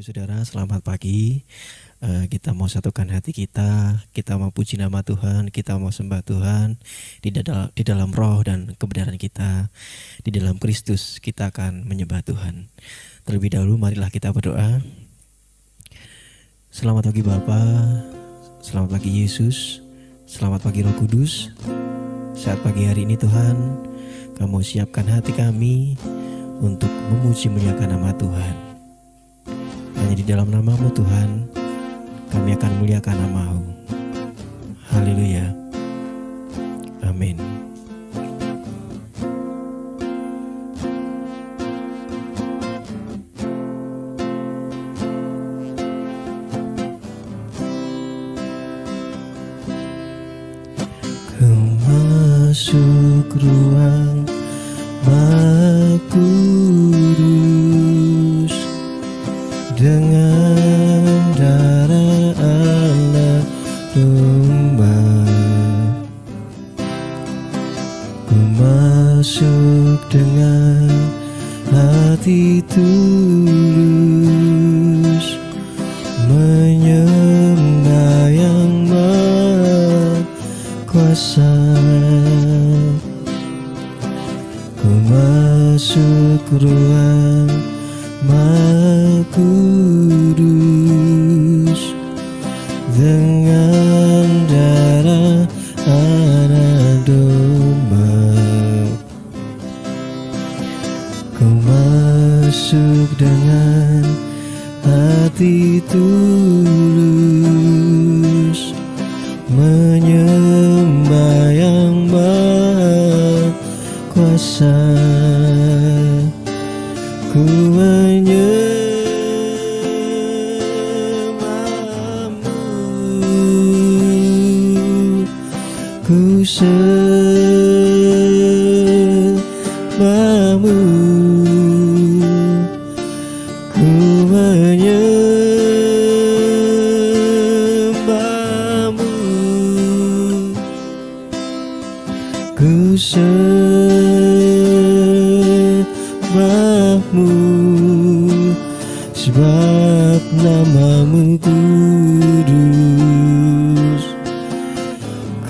Ibu Saudara, selamat pagi. Kita mau satukan hati kita mau puji nama Tuhan, kita mau sembah Tuhan di dalam roh dan kebenaran kita. Di dalam Kristus kita akan menyembah Tuhan. Terlebih dahulu marilah kita berdoa. Selamat pagi Bapa, selamat pagi Yesus, selamat pagi Roh Kudus. Saat pagi hari ini Tuhan, Kamu siapkan hati kami untuk memuji muliakan nama Tuhan. Hanya di dalam nama-Mu Tuhan, kami akan muliakan nama-Mu. Haleluya. Amin. Kau masuk ruang Maha Kudus dengan darah anak domba. Ku masuk dengan hati tulus, menyembah Yang Maha Kuasa. Ku masuk ruang Maha Kudus dengan darah anak domba. Ku masuk dengan hati tulus, menyembah Yang Maha Kuasa. Ku menyembah-Mu, ku sembah-Mu, ku menyembah-Mu, ku sembah-Mu, sebab nama-Mu kudus,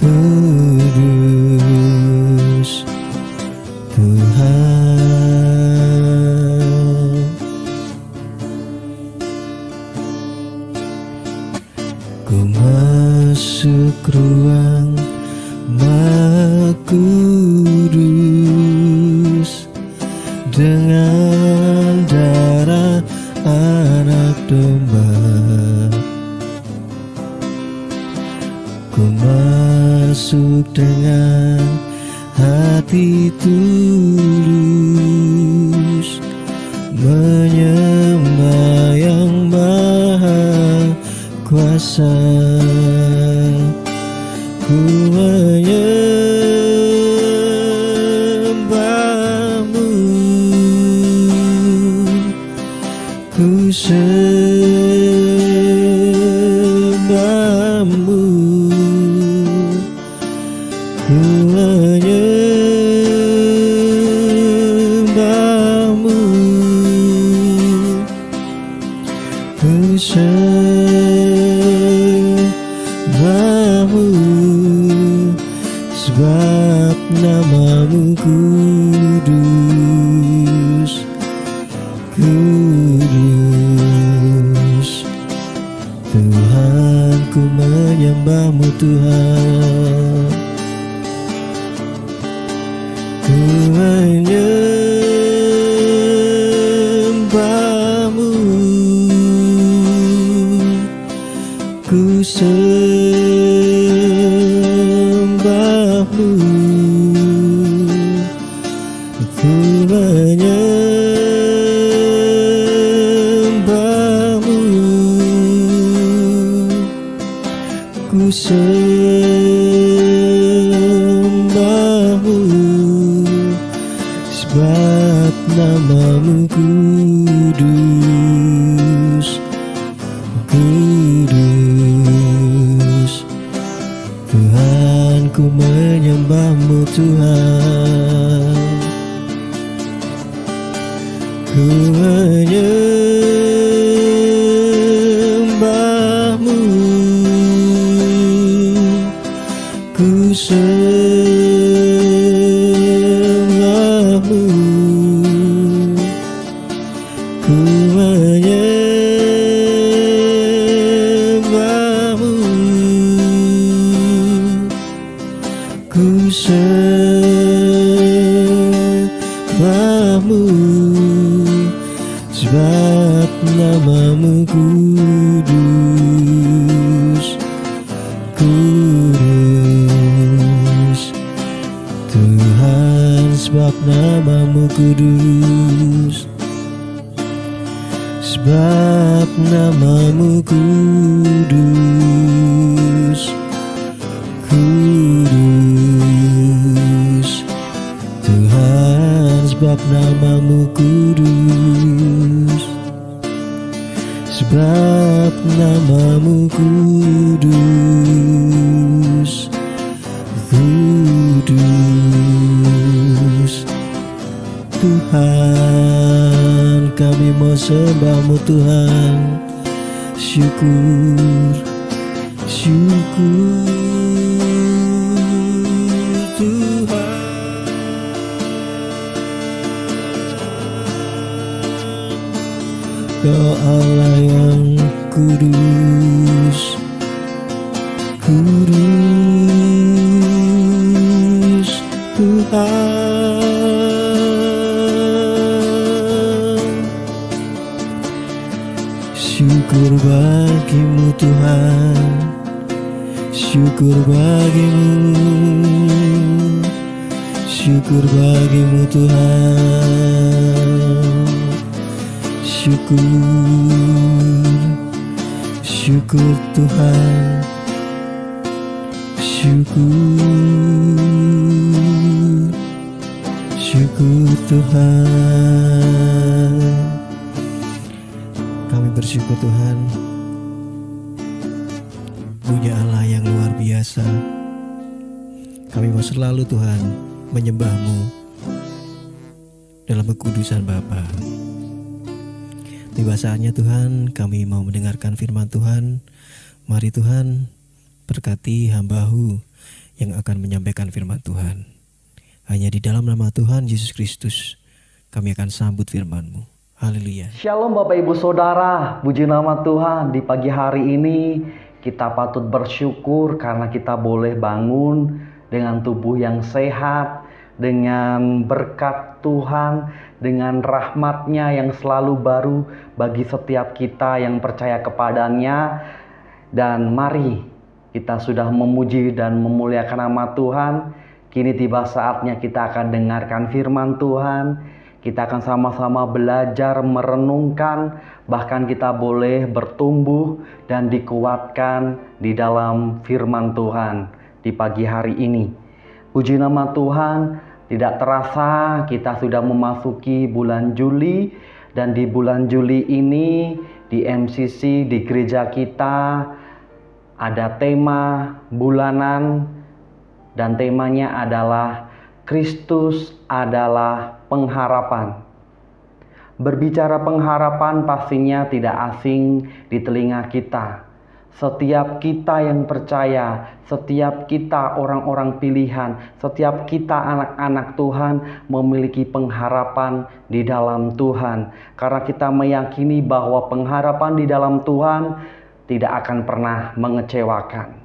kudus Tuhan. Ku masuk ruang Maha Kudus dengan darah anak domba. Ku masuk dengan hati tulus, menyembah Yang Maha Kuasa. Ku menyembah-Mu, ku sembah-Mu, ku menyembah-Mu, ku sembah-Mu, sebab nama-Mu kudus, kudus Tuhan. Ku menyembah-Mu Tuhan, ku menyembah-Mu, ku sembah-Mu, ku menyembah-Mu, ku sembah-Mu, sebab nama-Mu kudus, kudus Tuhan. Ku menyembah-Mu Tuhan, ku menyembah sembahmu, ku menyembahmu, ku sembahmu, sebab namamu kudus, kudus. Tuhan, sebab namamu kudus, sebab namamu kudus, kudus. Tuhan, sebab namamu kudus, sebab namamu kudus, kudus. Tuhan, kami mau sembahmu Tuhan. Syukur, syukur Tuhan. Kau Allah yang kudus, kudus Tuhan. Syukur bagimu Tuhan, syukur bagimu, syukur bagimu Tuhan. Syukur, syukur Tuhan, syukur, syukur Tuhan. Kami bersyukur Tuhan, punya Allah yang luar biasa. Kami mau selalu Tuhan menyembah-Mu dalam kekudusan Bapa. Tiba saatnya Tuhan, kami mau mendengarkan firman Tuhan. Mari Tuhan, berkati hamba-Mu yang akan menyampaikan firman Tuhan. Hanya di dalam nama Tuhan Yesus Kristus, kami akan sambut firman-Mu. Haleluya. Shalom Bapak Ibu Saudara, puji nama Tuhan. Di pagi hari ini kita patut bersyukur karena kita boleh bangun dengan tubuh yang sehat, dengan berkat Tuhan, dengan rahmat-Nya yang selalu baru bagi setiap kita yang percaya kepadanya. Dan mari kita sudah memuji dan memuliakan nama Tuhan. Kini tiba saatnya kita akan dengarkan firman Tuhan. Kita akan sama-sama belajar, merenungkan, bahkan kita boleh bertumbuh dan dikuatkan di dalam firman Tuhan di pagi hari ini. Puji nama Tuhan, tidak terasa kita sudah memasuki bulan Juli. Dan di bulan Juli ini di MCC, di gereja kita ada tema bulanan. Dan temanya adalah Kristus adalah pengharapan. Berbicara pengharapan pastinya tidak asing di telinga kita. Setiap kita yang percaya, setiap kita orang-orang pilihan, setiap kita anak-anak Tuhan memiliki pengharapan di dalam Tuhan. Karena kita meyakini bahwa pengharapan di dalam Tuhan tidak akan pernah mengecewakan.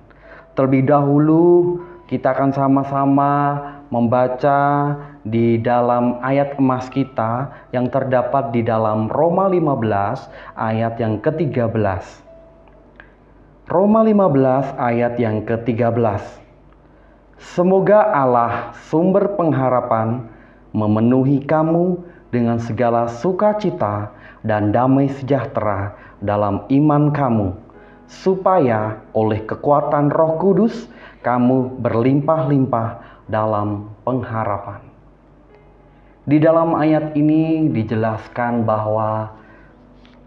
Terlebih dahulu kita akan sama-sama membaca di dalam ayat emas kita yang terdapat di dalam Roma 15 ayat yang ke-13. Roma 15 ayat yang ke-13. Semoga Allah sumber pengharapan memenuhi kamu dengan segala sukacita dan damai sejahtera dalam iman kamu, supaya oleh kekuatan Roh Kudus kamu berlimpah-limpah dalam pengharapan. Di dalam ayat ini dijelaskan bahwa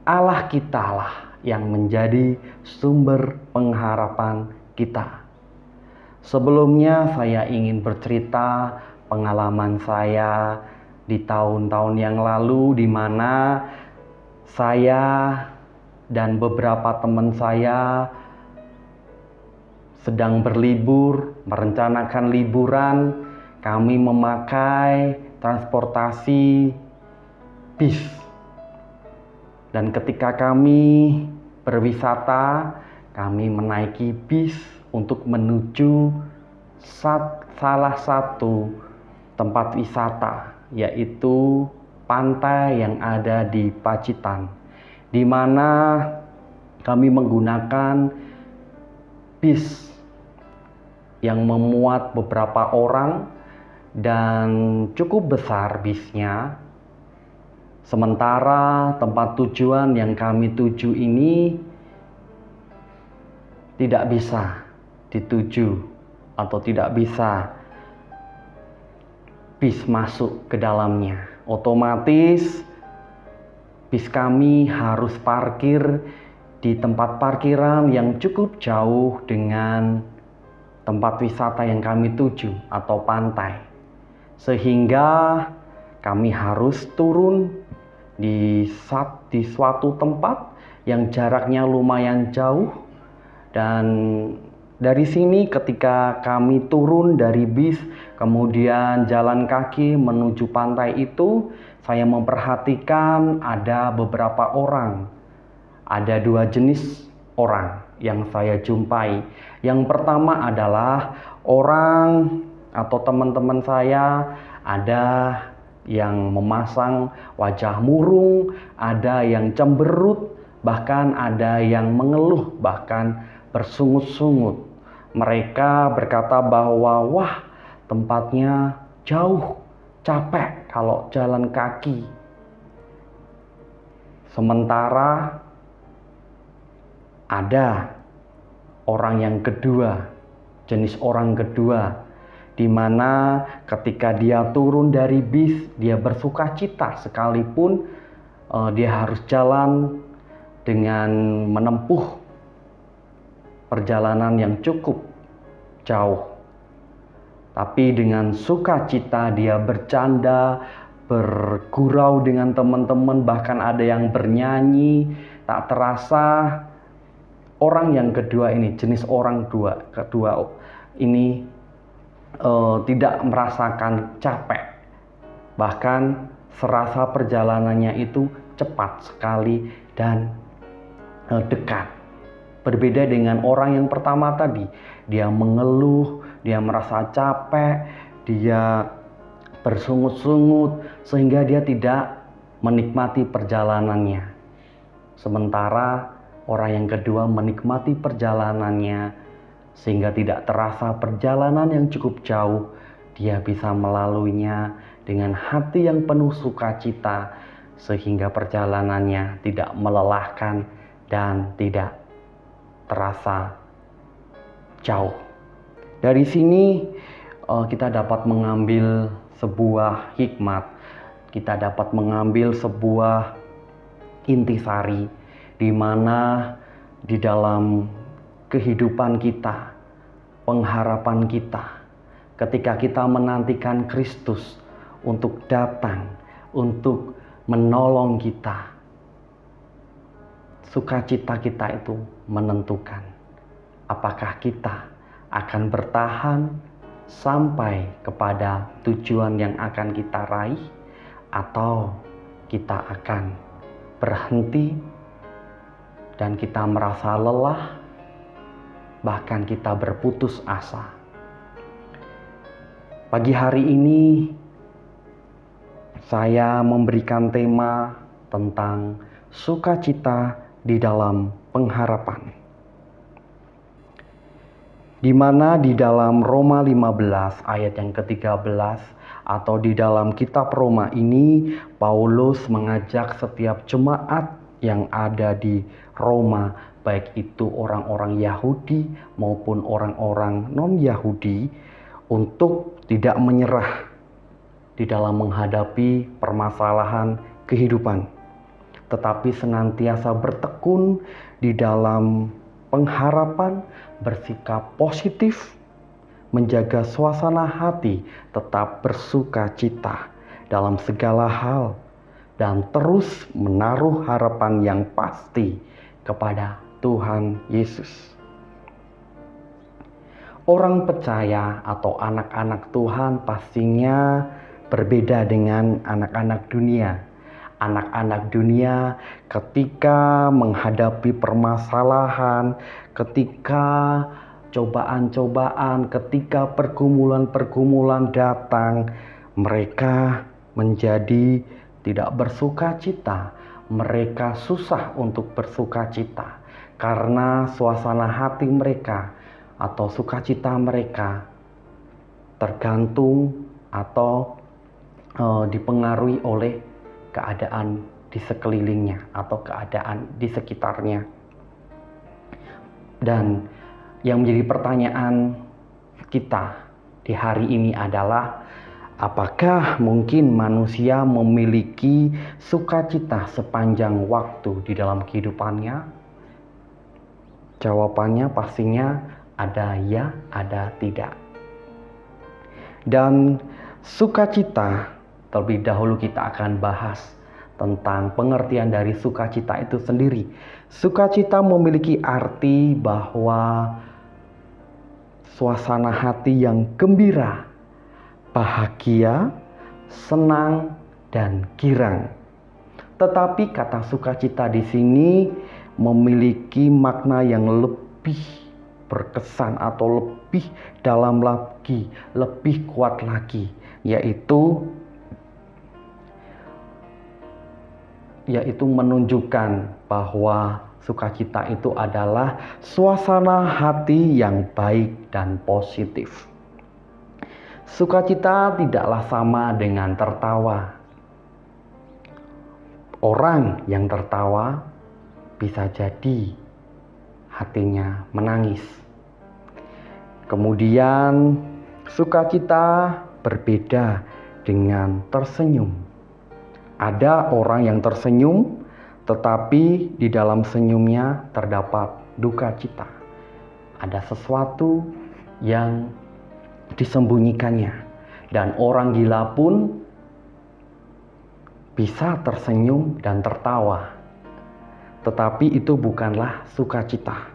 Allah kita lah yang menjadi sumber pengharapan kita. Sebelumnya saya ingin bercerita pengalaman saya di tahun-tahun yang lalu, di mana saya dan beberapa teman saya sedang berlibur, merencanakan liburan, kami memakai transportasi bis. Dan ketika kami berwisata, kami menaiki bis untuk menuju salah satu tempat wisata, yaitu pantai yang ada di Pacitan, di mana kami menggunakan bis yang memuat beberapa orang dan cukup besar bisnya. Sementara tempat tujuan yang kami tuju ini tidak bisa dituju atau tidak bisa bis masuk ke dalamnya. Otomatis bis kami harus parkir di tempat parkiran yang cukup jauh dengan tempat wisata yang kami tuju atau pantai. Sehingga kami harus turun di suatu tempat yang jaraknya lumayan jauh, dan dari sini ketika kami turun dari bis kemudian jalan kaki menuju pantai itu, saya memperhatikan ada beberapa orang. Ada dua jenis orang yang saya jumpai. Yang pertama adalah orang atau teman-teman saya, ada yang memasang wajah murung, ada yang cemberut, bahkan ada yang mengeluh, bahkan bersungut-sungut. Mereka berkata bahwa wah, tempatnya jauh, capek kalau jalan kaki. Sementara ada orang yang kedua, jenis orang kedua, di mana ketika dia turun dari bis, dia bersuka cita sekalipun dia harus jalan dengan menempuh perjalanan yang cukup jauh. Tapi dengan sukacita dia bercanda, bergurau dengan teman-teman, bahkan ada yang bernyanyi. Tak terasa orang yang kedua ini, jenis orang kedua ini tidak merasakan capek. Bahkan serasa perjalanannya itu cepat sekali dan dekat. Berbeda dengan orang yang pertama tadi, dia mengeluh, dia merasa capek, dia bersungut-sungut sehingga dia tidak menikmati perjalanannya. Sementara orang yang kedua menikmati perjalanannya sehingga tidak terasa perjalanan yang cukup jauh, dia bisa melaluinya dengan hati yang penuh sukacita sehingga perjalanannya tidak melelahkan dan tidak terasa jauh. Dari sini kita dapat mengambil sebuah hikmat, kita dapat mengambil sebuah intisari, di mana di dalam kehidupan kita, pengharapan kita, ketika kita menantikan Kristus untuk datang, untuk menolong kita, sukacita kita itu menentukan apakah kita akan bertahan sampai kepada tujuan yang akan kita raih, atau kita akan berhenti dan kita merasa lelah, bahkan kita berputus asa. Pagi hari ini saya memberikan tema tentang sukacita di dalam pengharapan, di mana di dalam Roma 15 ayat yang ke-13 atau di dalam kitab Roma ini, Paulus mengajak setiap jemaat yang ada di Roma, baik itu orang-orang Yahudi maupun orang-orang non-Yahudi, untuk tidak menyerah di dalam menghadapi permasalahan kehidupan, tetapi senantiasa bertekun di dalam pengharapan, bersikap positif, menjaga suasana hati tetap bersuka cita dalam segala hal, dan terus menaruh harapan yang pasti kepada Tuhan Yesus. Orang percaya atau anak-anak Tuhan pastinya berbeda dengan anak-anak dunia. Anak-anak dunia ketika menghadapi permasalahan, ketika cobaan-cobaan, ketika pergumulan-pergumulan datang, mereka menjadi tidak bersukacita. Mereka susah untuk bersukacita karena suasana hati mereka atau sukacita mereka tergantung atau dipengaruhi oleh keadaan di sekelilingnya atau keadaan di sekitarnya. Dan yang menjadi pertanyaan kita di hari ini adalah, apakah mungkin manusia memiliki sukacita sepanjang waktu di dalam kehidupannya? Jawabannya pastinya ada ya, ada tidak. Dan sukacita, terlebih dahulu kita akan bahas tentang pengertian dari sukacita itu sendiri. Sukacita memiliki arti bahwa suasana hati yang gembira, bahagia, senang, dan girang. Tetapi kata sukacita di sini memiliki makna yang lebih berkesan atau lebih dalam lagi, lebih kuat lagi, yaitu menunjukkan bahwa sukacita itu adalah suasana hati yang baik dan positif. Sukacita tidaklah sama dengan tertawa. Orang yang tertawa bisa jadi hatinya menangis. Kemudian sukacita berbeda dengan tersenyum. Ada orang yang tersenyum, tetapi di dalam senyumnya terdapat duka cita. Ada sesuatu yang disembunyikannya. Dan orang gila pun bisa tersenyum dan tertawa. Tetapi itu bukanlah sukacita.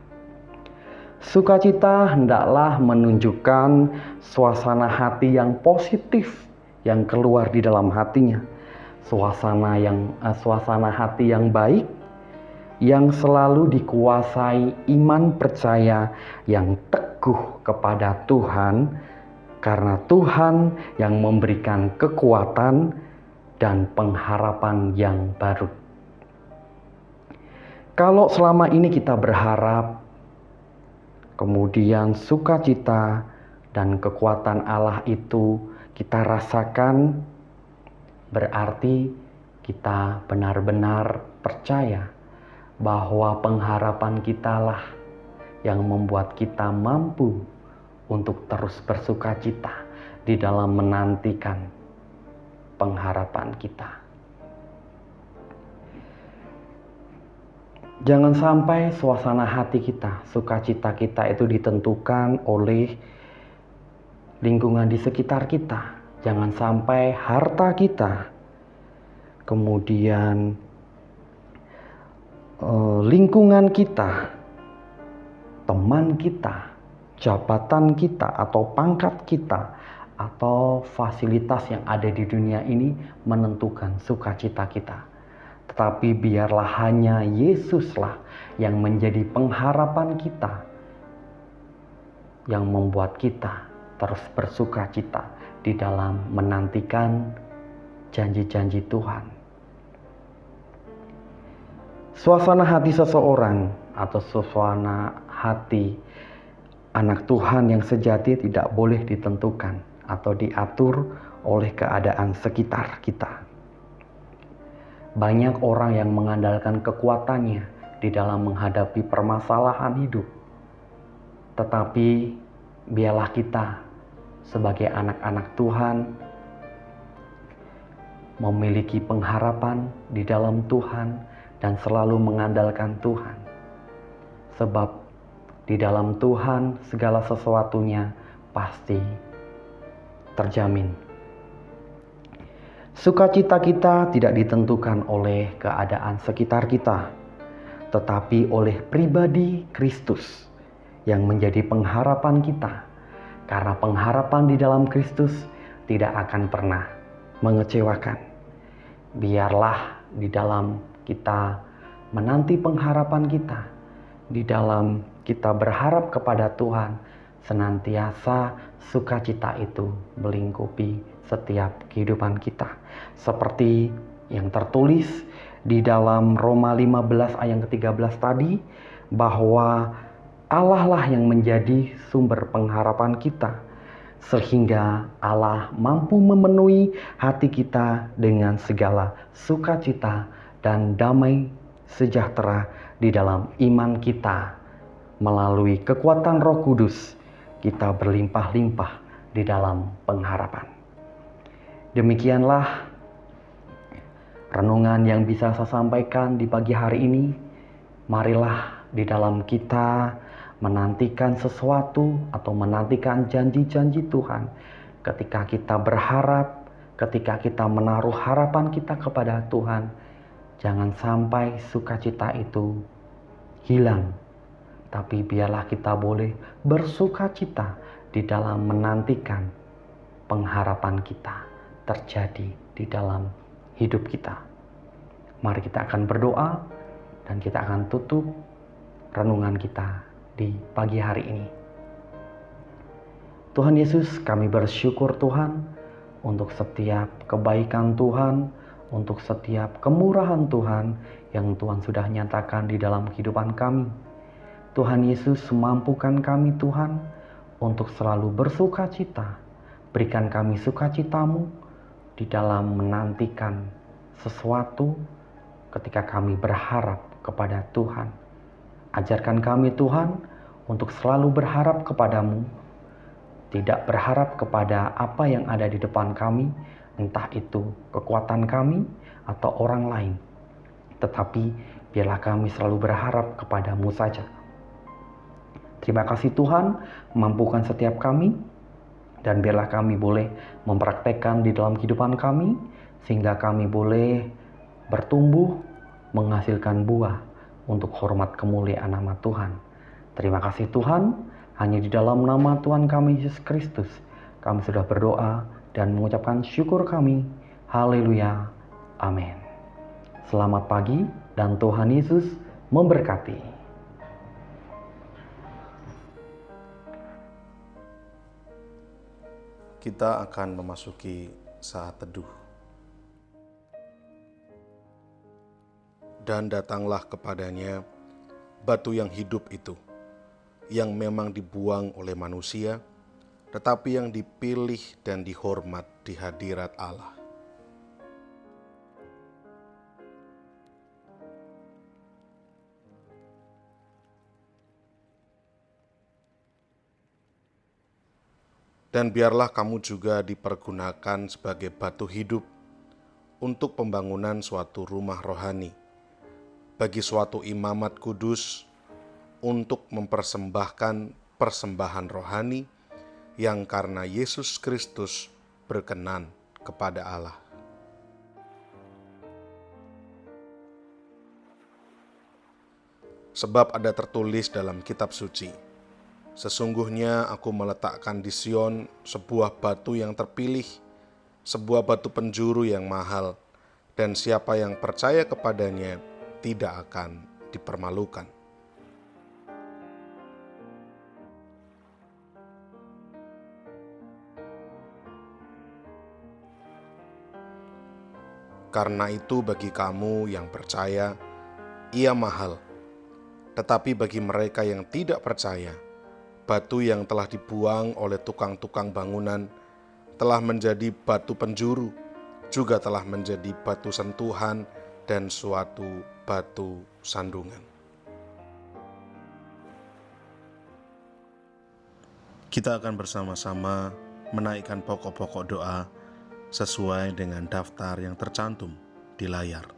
Sukacita hendaklah menunjukkan suasana hati yang positif yang keluar di dalam hatinya. Suasana hati yang baik yang selalu dikuasai iman percaya yang teguh kepada Tuhan, karena Tuhan yang memberikan kekuatan dan pengharapan yang baru. Kalau selama ini kita berharap, kemudian sukacita dan kekuatan Allah itu kita rasakan, berarti kita benar-benar percaya bahwa pengharapan kitalah yang membuat kita mampu untuk terus bersukacita di dalam menantikan pengharapan kita. Jangan sampai suasana hati kita, sukacita kita itu ditentukan oleh lingkungan di sekitar kita. Jangan sampai harta kita, kemudian lingkungan kita, teman kita, jabatan kita, atau pangkat kita, atau fasilitas yang ada di dunia ini menentukan sukacita kita. Tetapi biarlah hanya Yesuslah yang menjadi pengharapan kita, yang membuat kita terus bersukacita di dalam menantikan janji-janji Tuhan. Suasana hati seseorang atau suasana hati anak Tuhan yang sejati tidak boleh ditentukan atau diatur oleh keadaan sekitar kita. Banyak orang yang mengandalkan kekuatannya di dalam menghadapi permasalahan hidup. Tetapi biarlah kita sebagai anak-anak Tuhan memiliki pengharapan di dalam Tuhan dan selalu mengandalkan Tuhan. Sebab di dalam Tuhan segala sesuatunya pasti terjamin. Sukacita kita tidak ditentukan oleh keadaan sekitar kita, tetapi oleh pribadi Kristus yang menjadi pengharapan kita, karena pengharapan di dalam Kristus tidak akan pernah mengecewakan. Biarlah di dalam kita menanti pengharapan kita, di dalam kita berharap kepada Tuhan, senantiasa sukacita itu melingkupi setiap kehidupan kita. Seperti yang tertulis di dalam Roma 15 ayat ke-13 tadi, bahwa Allah lah yang menjadi sumber pengharapan kita, sehingga Allah mampu memenuhi hati kita dengan segala sukacita dan damai sejahtera di dalam iman kita. Melalui kekuatan Roh Kudus, kita berlimpah-limpah di dalam pengharapan. Demikianlah renungan yang bisa saya sampaikan di pagi hari ini. Marilah di dalam kita menantikan sesuatu atau menantikan janji-janji Tuhan. Ketika kita berharap, ketika kita menaruh harapan kita kepada Tuhan, jangan sampai sukacita itu hilang. Tapi biarlah kita boleh bersukacita di dalam menantikan pengharapan kita terjadi di dalam hidup kita. Mari kita akan berdoa dan kita akan tutup renungan kita di pagi hari ini. Tuhan Yesus, kami bersyukur Tuhan untuk setiap kebaikan Tuhan, untuk setiap kemurahan Tuhan yang Tuhan sudah nyatakan di dalam kehidupan kami. Tuhan Yesus, mampukan kami Tuhan untuk selalu bersukacita. Berikan kami sukacitamu di dalam menantikan sesuatu ketika kami berharap kepada Tuhan. Ajarkan kami Tuhan untuk selalu berharap kepadamu, tidak berharap kepada apa yang ada di depan kami, entah itu kekuatan kami atau orang lain. Tetapi biarlah kami selalu berharap kepadamu saja. Terima kasih Tuhan, mampukan setiap kami, dan biarlah kami boleh mempraktekkan di dalam kehidupan kami, sehingga kami boleh bertumbuh, menghasilkan buah untuk hormat kemuliaan nama Tuhan. Terima kasih Tuhan, hanya di dalam nama Tuhan kami Yesus Kristus, kami sudah berdoa dan mengucapkan syukur kami. Haleluya. Amin. Selamat pagi dan Tuhan Yesus memberkati. Kita akan memasuki saat teduh. Dan datanglah kepadanya batu yang hidup itu, yang memang dibuang oleh manusia, tetapi yang dipilih dan dihormat di hadirat Allah. Dan biarlah kamu juga dipergunakan sebagai batu hidup untuk pembangunan suatu rumah rohani, bagi suatu imamat kudus, untuk mempersembahkan persembahan rohani yang karena Yesus Kristus berkenan kepada Allah. Sebab ada tertulis dalam kitab suci, sesungguhnya aku meletakkan di Sion sebuah batu yang terpilih, sebuah batu penjuru yang mahal, dan siapa yang percaya kepadanya tidak akan dipermalukan. Karena itu bagi kamu yang percaya, ia mahal. Tetapi bagi mereka yang tidak percaya, batu yang telah dibuang oleh tukang-tukang bangunan telah menjadi batu penjuru, juga telah menjadi batu sentuhan dan suatu batu sandungan. Kita akan bersama-sama menaikkan pokok-pokok doa sesuai dengan daftar yang tercantum di layar.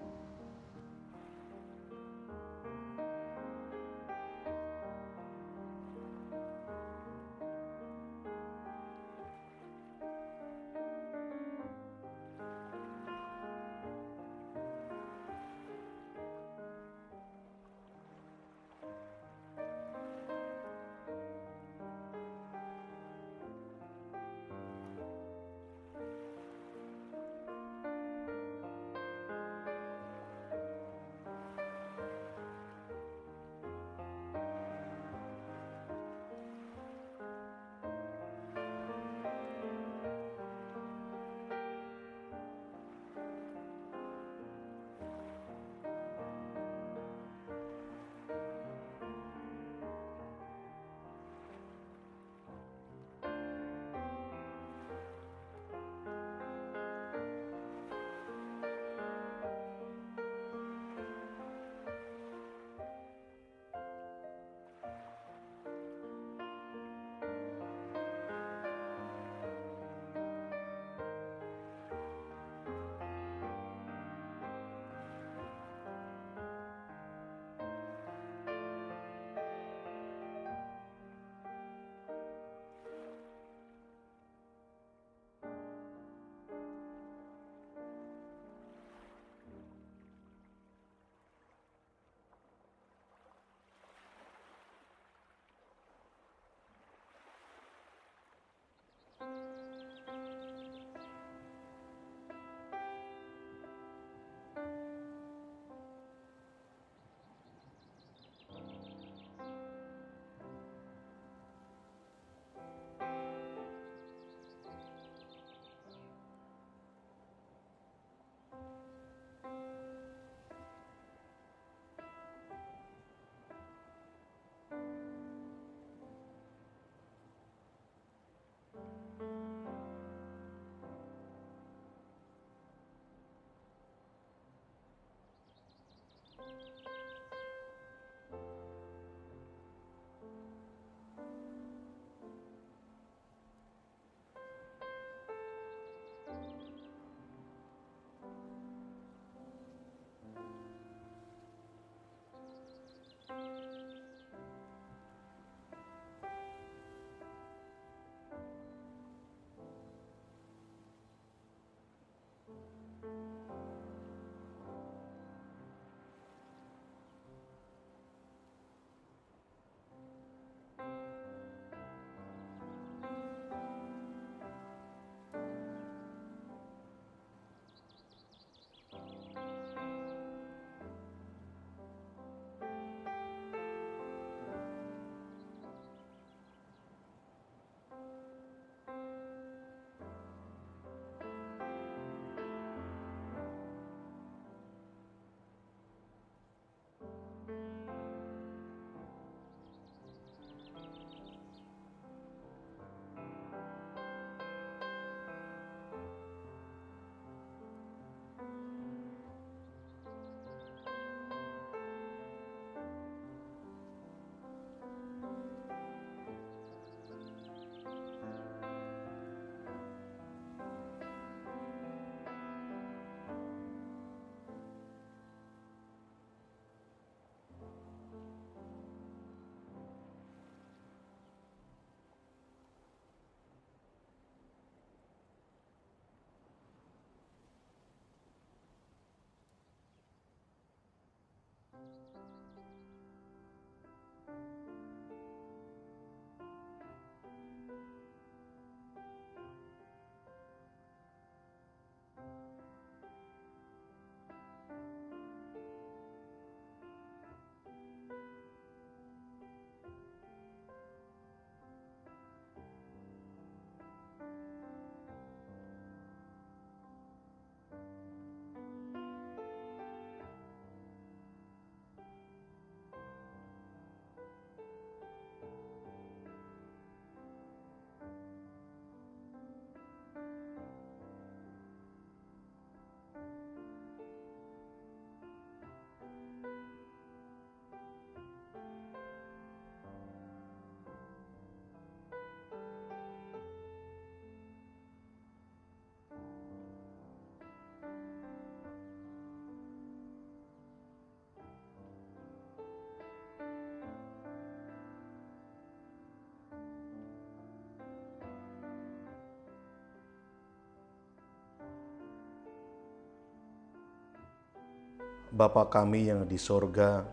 Bapa kami yang di sorga,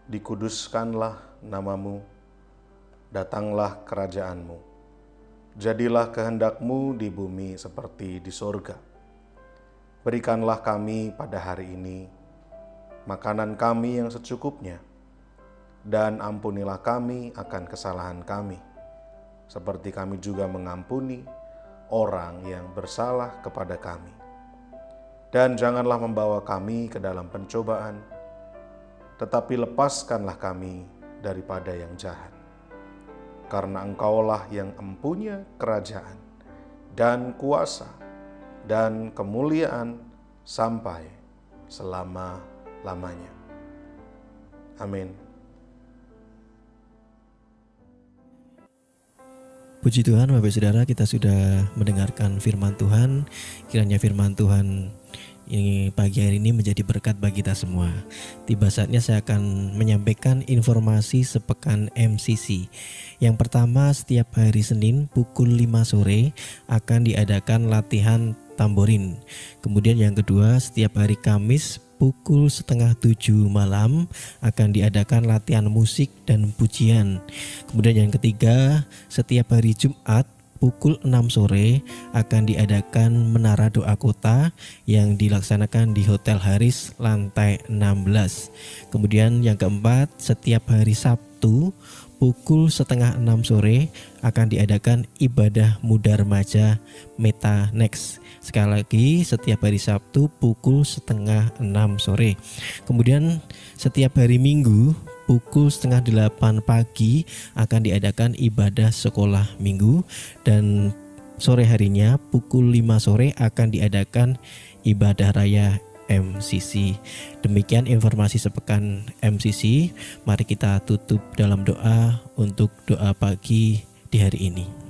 dikuduskanlah namamu, datanglah kerajaanmu, jadilah kehendakmu di bumi seperti di sorga. Berikanlah kami pada hari ini makanan kami yang secukupnya, dan ampunilah kami akan kesalahan kami, seperti kami juga mengampuni orang yang bersalah kepada kami. Dan janganlah membawa kami ke dalam pencobaan, tetapi lepaskanlah kami daripada yang jahat. Karena Engkaulah yang empunya kerajaan dan kuasa dan kemuliaan sampai selama-lamanya. Amin. Puji Tuhan, Bapak Saudara, kita sudah mendengarkan firman Tuhan. Kiranya firman Tuhan ini pagi hari ini menjadi berkat bagi kita semua. Tiba saatnya saya akan menyampaikan informasi sepekan MCC. Yang pertama, setiap hari Senin pukul 5 sore akan diadakan latihan tamborin. Kemudian yang kedua, setiap hari Kamis pukul 6:30 malam akan diadakan latihan musik dan pujian. Kemudian yang ketiga, setiap hari Jumat pukul 6 sore akan diadakan menara doa kota yang dilaksanakan di Hotel Haris lantai 16. Kemudian yang keempat, setiap hari Sabtu pukul 5:30 sore akan diadakan ibadah muda remaja Meta Next. Sekali lagi, setiap hari Sabtu pukul 5:30 sore. Kemudian setiap hari Minggu pukul 7:30 pagi akan diadakan ibadah sekolah minggu, dan sore harinya pukul 5 sore akan diadakan ibadah raya MCC. Demikian informasi sepekan MCC. Mari kita tutup dalam doa untuk doa pagi di hari ini.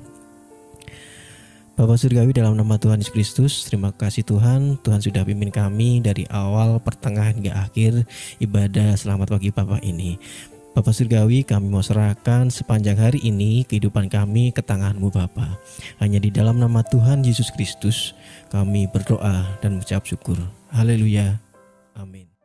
Bapa Surgawi, dalam nama Tuhan Yesus Kristus, terima kasih Tuhan. Tuhan sudah pimpin kami dari awal, pertengahan hingga akhir ibadah selamat pagi Bapa ini. Bapa Surgawi, kami mau serahkan sepanjang hari ini kehidupan kami ke tangan-Mu Bapa. Hanya di dalam nama Tuhan Yesus Kristus kami berdoa dan mengucap syukur. Haleluya. Amin.